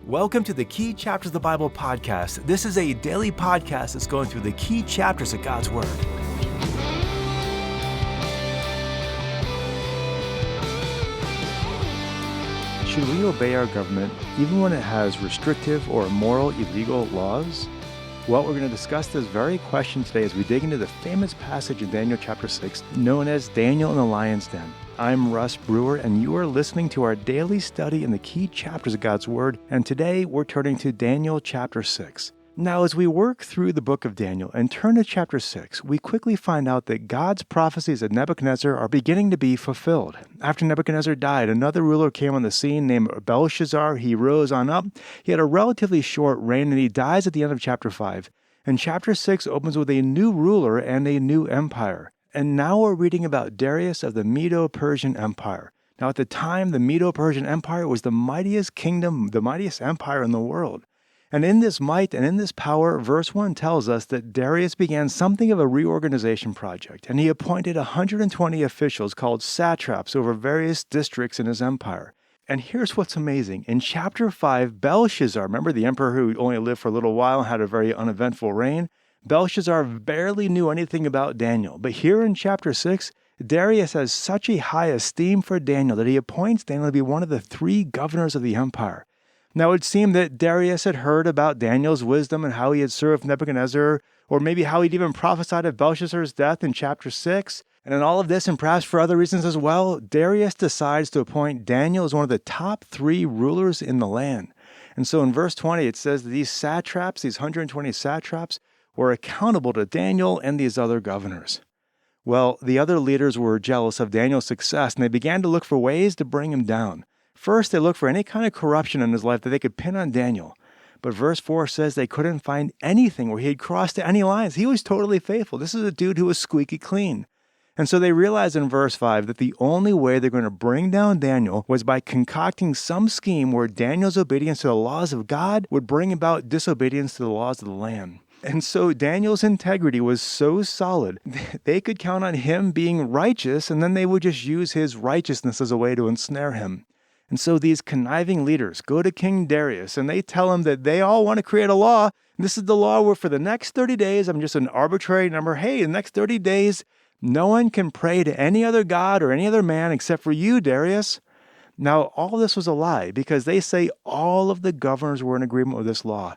Welcome to the Key Chapters of the Bible podcast. This is a daily podcast that's going through the key chapters of God's Word. Should we obey our government even when it has restrictive or immoral, illegal laws? Well, we're going to discuss this very question today as we dig into the famous passage in Daniel chapter 6, known as Daniel in the Lion's Den. I'm Russ Brewer, and you are listening to our daily study in the key chapters of God's Word, and today we're turning to Daniel chapter 6. Now, as we work through the book of Daniel and turn to chapter 6, we quickly find out that God's prophecies of Nebuchadnezzar are beginning to be fulfilled. After Nebuchadnezzar died, another ruler came on the scene named Belshazzar. He rose on up. He had a relatively short reign, and he dies at the end of chapter 5. And chapter 6 opens with a new ruler and a new empire. And now we're reading about Darius of the Medo-Persian Empire. Now, at the time, the Medo-Persian Empire was the mightiest kingdom, the mightiest empire in the world. And in this might and in this power, verse 1 tells us that Darius began something of a reorganization project, and he appointed 120 officials called satraps over various districts in his empire. And here's what's amazing. In chapter 5, Belshazzar, remember the emperor who only lived for a little while and had a very uneventful reign? Belshazzar barely knew anything about Daniel. But here in chapter 6, Darius has such a high esteem for Daniel that he appoints Daniel to be one of the 3 governors of the empire. Now, it seemed that Darius had heard about Daniel's wisdom and how he had served Nebuchadnezzar, or maybe how he'd even prophesied of Belshazzar's death in chapter 6. And in all of this, and perhaps for other reasons as well, Darius decides to appoint Daniel as one of the top 3 rulers in the land. And so in verse 20, it says that these satraps, these 120 satraps, were accountable to Daniel and these other governors. Well, the other leaders were jealous of Daniel's success, and they began to look for ways to bring him down. First, they looked for any kind of corruption in his life that they could pin on Daniel. But verse 4 says they couldn't find anything where he had crossed any lines. He was totally faithful. This is a dude who was squeaky clean. And so they realized in verse 5 that the only way they're going to bring down Daniel was by concocting some scheme where Daniel's obedience to the laws of God would bring about disobedience to the laws of the land. And so Daniel's integrity was so solid, they could count on him being righteous, and then they would just use his righteousness as a way to ensnare him. And so these conniving leaders go to King Darius, and they tell him that they all want to create a law. This is the law where for the next 30 days, I'm just an arbitrary number. Hey, the next 30 days, no one can pray to any other god or any other man except for you, Darius. Now, all this was a lie because they say all of the governors were in agreement with this law.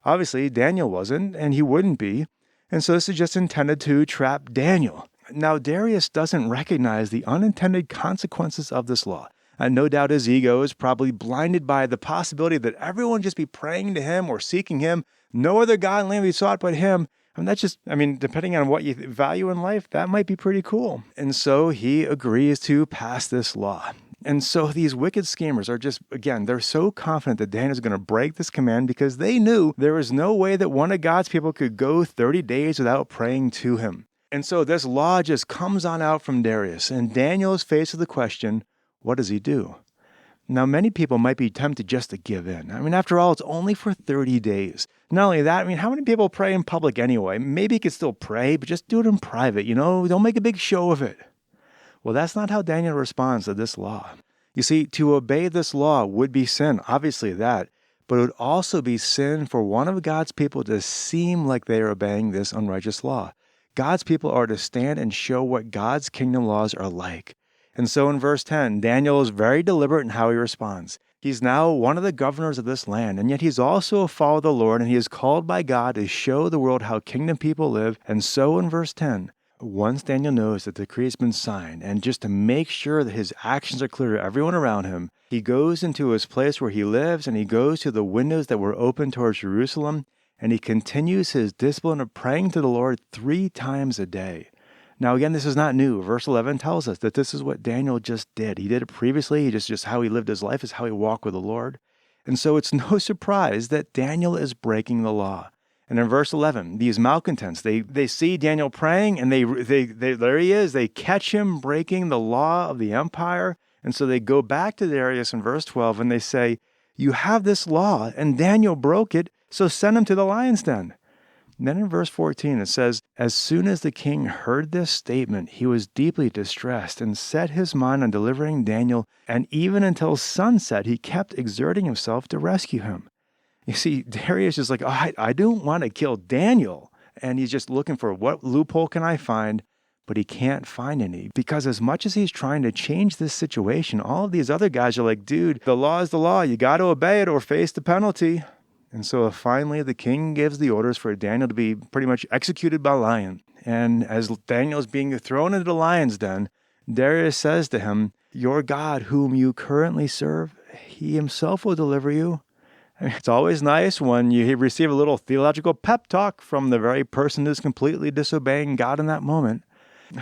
Obviously, Daniel wasn't, and he wouldn't be. And so this is just intended to trap Daniel. Now, Darius doesn't recognize the unintended consequences of this law. No doubt his ego is probably blinded by the possibility that everyone just be praying to him or seeking him. No other God in the land be sought but him. Depending on what you value in life, that might be pretty cool. And so he agrees to pass this law. And so these wicked schemers are just, again, they're so confident that Daniel is going to break this command because they knew there was no way that one of God's people could go 30 days without praying to him. And so this law just comes on out from Darius, and Daniel is faced with the question, what does he do? Now, many people might be tempted just to give in. After all, it's only for 30 days. Not only that, how many people pray in public anyway? Maybe you could still pray, but just do it in private, don't make a big show of it. Well, that's not how Daniel responds to this law. You see, to obey this law would be sin, obviously that, but it would also be sin for one of God's people to seem like they are obeying this unrighteous law. God's people are to stand and show what God's kingdom laws are like. And so in verse 10, Daniel is very deliberate in how he responds. He's now one of the governors of this land, and yet he's also a follower of the Lord, and he is called by God to show the world how kingdom people live. And so in verse 10, once Daniel knows that the decree has been signed, and just to make sure that his actions are clear to everyone around him, he goes into his place where he lives, and he goes to the windows that were open towards Jerusalem, and he continues his discipline of praying to the Lord 3 times a day. Now, again, this is not new. Verse 11 tells us that this is what Daniel just did. He did it previously. Just how he lived his life is how he walked with the Lord. And so it's no surprise that Daniel is breaking the law. And in verse 11, these malcontents, they see Daniel praying, and they there he is. They catch him breaking the law of the empire. And so they go back to Darius in verse 12, and they say, you have this law, and Daniel broke it, so send him to the lion's den. And then in verse 14, it says, as soon as the king heard this statement, he was deeply distressed and set his mind on delivering Daniel, and even until sunset, he kept exerting himself to rescue him. You see, Darius is like, oh, I don't want to kill Daniel. And he's just looking for what loophole can I find, but he can't find any. Because as much as he's trying to change this situation, all of these other guys are like, dude, the law is the law. You got to obey it or face the penalty. And so finally, the king gives the orders for Daniel to be pretty much executed by lion. And as Daniel is being thrown into the lion's den, Darius says to him, your God, whom you currently serve, he himself will deliver you. It's always nice when you receive a little theological pep talk from the very person who's completely disobeying God in that moment.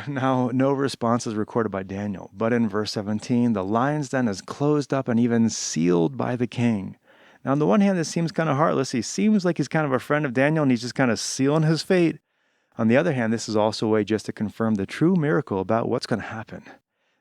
Now, no response is recorded by Daniel, but in verse 17, the lion's den is closed up and even sealed by the king. Now, on the one hand, this seems kind of heartless. He seems like he's kind of a friend of Daniel, and he's just kind of sealing his fate. On the other hand, this is also a way just to confirm the true miracle about what's going to happen.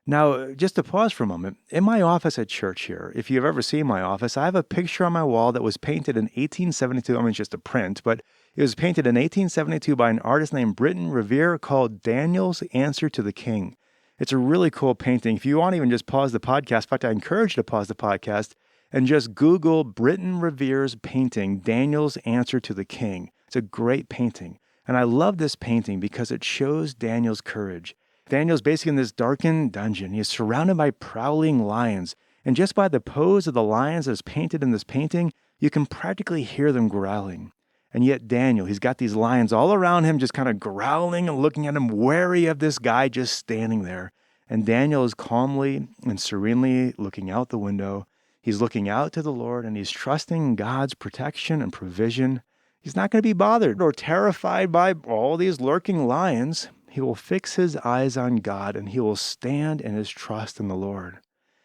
Now, just to pause for a moment, in my office at church here, if you've ever seen my office, I have a picture on my wall that was painted in 1872. I mean, it's just a print, but it was painted in 1872 by an artist named Britton Revere called Daniel's Answer to the King. It's a really cool painting. If you want to even just pause the podcast, in fact, I encourage you to pause the podcast and just Google Britton Revere's painting, Daniel's Answer to the King. It's a great painting. And I love this painting because it shows Daniel's courage. Daniel's basically in this darkened dungeon. He is surrounded by prowling lions. And just by the pose of the lions as painted in this painting, you can practically hear them growling. And yet Daniel, he's got these lions all around him just kind of growling and looking at him, wary of this guy just standing there. And Daniel is calmly and serenely looking out the window. He's looking out to the Lord and he's trusting God's protection and provision. He's not going to be bothered or terrified by all these lurking lions. He will fix his eyes on God and he will stand in his trust in the Lord.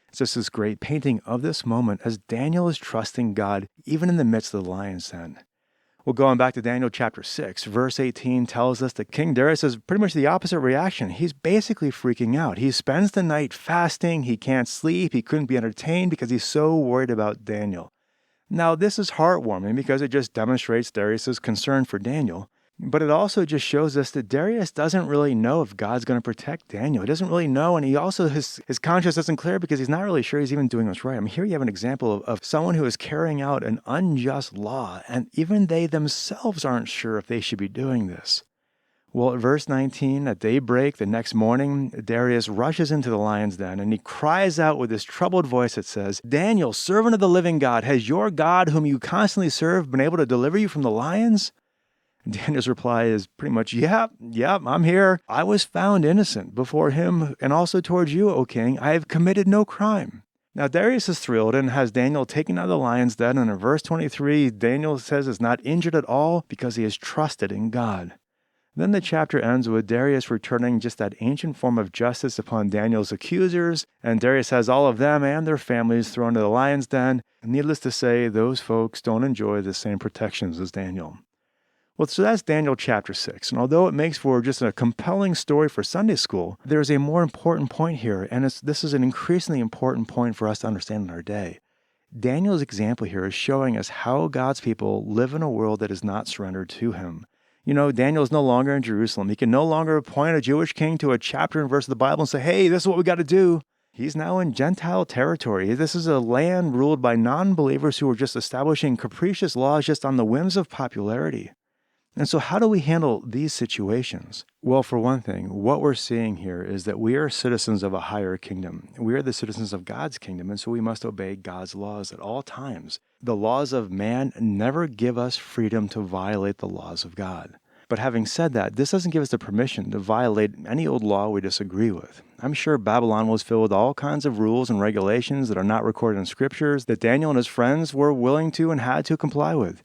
It's just this great painting of this moment as Daniel is trusting God even in the midst of the lion's den. Well, going back to Daniel chapter 6, verse 18 tells us that King Darius has pretty much the opposite reaction. He's basically freaking out. He spends the night fasting. He can't sleep. He couldn't be entertained because he's so worried about Daniel. Now, this is heartwarming because it just demonstrates Darius' concern for Daniel. But it also just shows us that Darius doesn't really know if God's going to protect Daniel. He doesn't really know, and he also, his conscience isn't clear because he's not really sure he's even doing what's right. I mean, here you have an example of someone who is carrying out an unjust law, and even they themselves aren't sure if they should be doing this. Well, at verse 19, at daybreak the next morning, Darius rushes into the lion's den, and he cries out with this troubled voice that says, Daniel, servant of the living God, has your God, whom you constantly serve, been able to deliver you from the lions? Daniel's reply is pretty much, yep, I'm here. I was found innocent before him and also towards you, O king. I have committed no crime. Now Darius is thrilled and has Daniel taken out of the lion's den. And in verse 23, Daniel says is not injured at all because he has trusted in God. Then the chapter ends with Darius returning just that ancient form of justice upon Daniel's accusers. And Darius has all of them and their families thrown to the lion's den. And needless to say, those folks don't enjoy the same protections as Daniel. Well, so that's Daniel chapter 6. And although it makes for just a compelling story for Sunday school, there's a more important point here, and this is an increasingly important point for us to understand in our day. Daniel's example here is showing us how God's people live in a world that is not surrendered to him. You know, Daniel is no longer in Jerusalem. He can no longer appoint a Jewish king to a chapter and verse of the Bible and say, hey, this is what we got to do. He's now in Gentile territory. This is a land ruled by non-believers who are just establishing capricious laws just on the whims of popularity. And so how do we handle these situations? Well, for one thing, what we're seeing here is that we are citizens of a higher kingdom. We are the citizens of God's kingdom, and so we must obey God's laws at all times. The laws of man never give us freedom to violate the laws of God. But having said that, this doesn't give us the permission to violate any old law we disagree with. I'm sure Babylon was filled with all kinds of rules and regulations that are not recorded in scriptures that Daniel and his friends were willing to and had to comply with.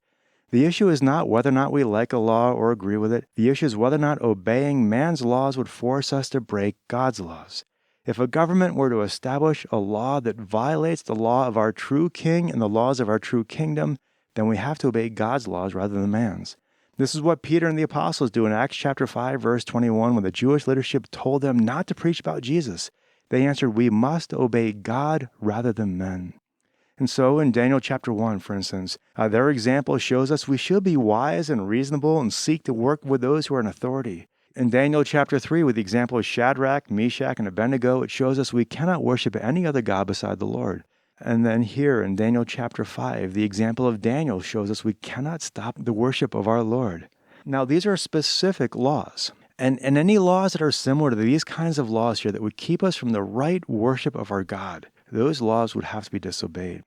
The issue is not whether or not we like a law or agree with it. The issue is whether or not obeying man's laws would force us to break God's laws. If a government were to establish a law that violates the law of our true king and the laws of our true kingdom, then we have to obey God's laws rather than man's. This is what Peter and the apostles do in Acts chapter 5, verse 21, when the Jewish leadership told them not to preach about Jesus. They answered, we must obey God rather than men. And so in Daniel chapter 1, for instance, their example shows us we should be wise and reasonable and seek to work with those who are in authority. In Daniel chapter 3, with the example of Shadrach, Meshach, and Abednego, it shows us we cannot worship any other god beside the Lord. And then here in Daniel chapter 5, the example of Daniel shows us we cannot stop the worship of our Lord. Now, these are specific laws. And any laws that are similar to these kinds of laws here that would keep us from the right worship of our God, those laws would have to be disobeyed.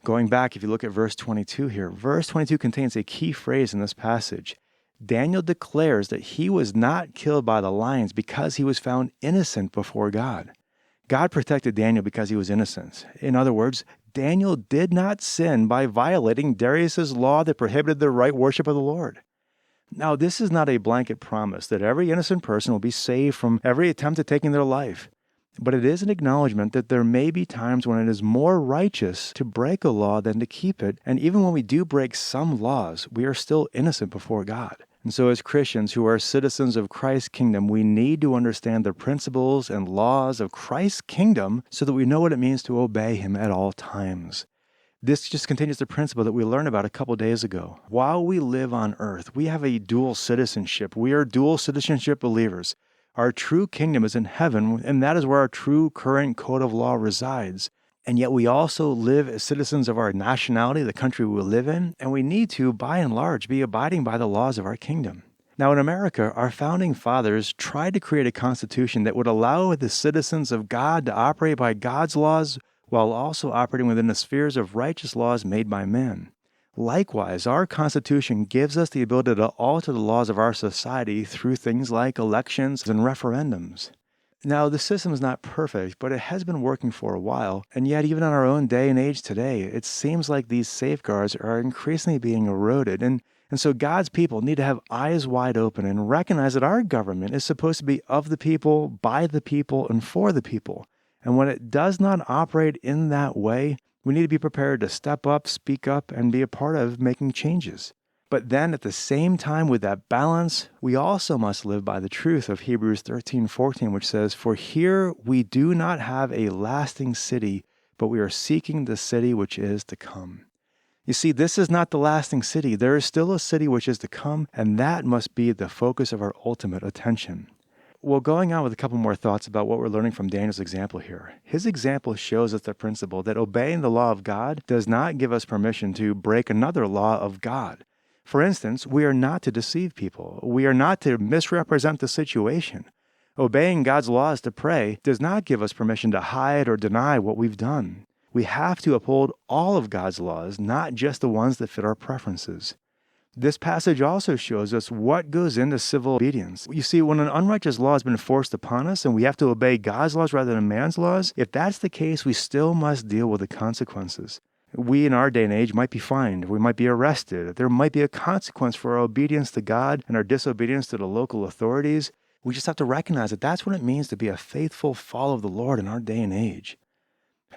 Going back, if you look at verse 22 here, verse 22 contains a key phrase in this passage. Daniel declares that he was not killed by the lions because he was found innocent before God. God protected Daniel because he was innocent. In other words, Daniel did not sin by violating Darius's law that prohibited the right worship of the Lord. Now, this is not a blanket promise that every innocent person will be saved from every attempt at taking their life. But it is an acknowledgement that there may be times when it is more righteous to break a law than to keep it. And even when we do break some laws, we are still innocent before God. And so as Christians who are citizens of Christ's kingdom, we need to understand the principles and laws of Christ's kingdom so that we know what it means to obey him at all times. This just continues the principle that we learned about a couple days ago. While we live on earth, we have a dual citizenship. We are dual citizenship believers. Our true kingdom is in heaven, and that is where our true current code of law resides. And yet we also live as citizens of our nationality, the country we live in, and we need to, by and large, be abiding by the laws of our kingdom. Now, in America, our founding fathers tried to create a constitution that would allow the citizens of God to operate by God's laws while also operating within the spheres of righteous laws made by men. Likewise, our Constitution gives us the ability to alter the laws of our society through things like elections and referendums. Now, the system is not perfect, but it has been working for a while, and yet even in our own day and age today, it seems like these safeguards are increasingly being eroded, and so God's people need to have eyes wide open and recognize that our government is supposed to be of the people, by the people, and for the people. And when it does not operate in that way, we need to be prepared to step up, speak up, and be a part of making changes. But then at the same time with that balance, we also must live by the truth of Hebrews 13:14, which says, "For here we do not have a lasting city, but we are seeking the city which is to come." You see, this is not the lasting city. There is still a city which is to come, and that must be the focus of our ultimate attention. Well, going on with a couple more thoughts about what we're learning from Daniel's example here. His example shows us the principle that obeying the law of God does not give us permission to break another law of God. For instance, we are not to deceive people. We are not to misrepresent the situation. Obeying God's laws to pray does not give us permission to hide or deny what we've done. We have to uphold all of God's laws, not just the ones that fit our preferences. This passage also shows us what goes into civil obedience. You see, when an unrighteous law has been forced upon us and we have to obey God's laws rather than man's laws, if that's the case, we still must deal with the consequences. We in our day and age might be fined, we might be arrested, there might be a consequence for our obedience to God and our disobedience to the local authorities. We just have to recognize that that's what it means to be a faithful follower of the Lord in our day and age.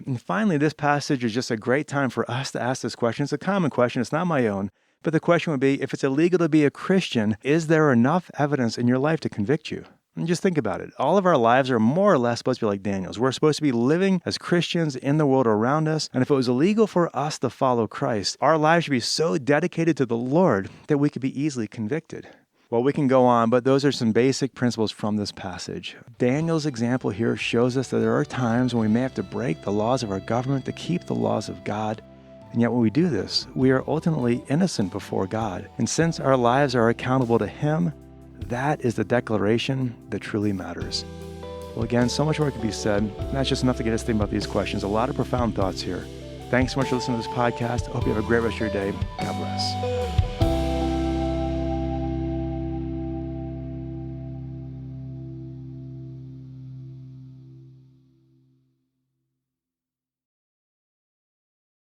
And finally, this passage is just a great time for us to ask this question. It's a common question, it's not my own, but the question would be, if it's illegal to be a Christian, is there enough evidence in your life to convict you? And just think about it. All of our lives are more or less supposed to be like Daniel's. We're supposed to be living as Christians in the world around us. And if it was illegal for us to follow Christ, our lives should be so dedicated to the Lord that we could be easily convicted. Well, we can go on, but those are some basic principles from this passage. Daniel's example here shows us that there are times when we may have to break the laws of our government to keep the laws of God. And yet when we do this, we are ultimately innocent before God. And since our lives are accountable to Him, that is the declaration that truly matters. Well, again, so much more could be said. That's just enough to get us thinking about these questions. A lot of profound thoughts here. Thanks so much for listening to this podcast. I hope you have a great rest of your day. God bless.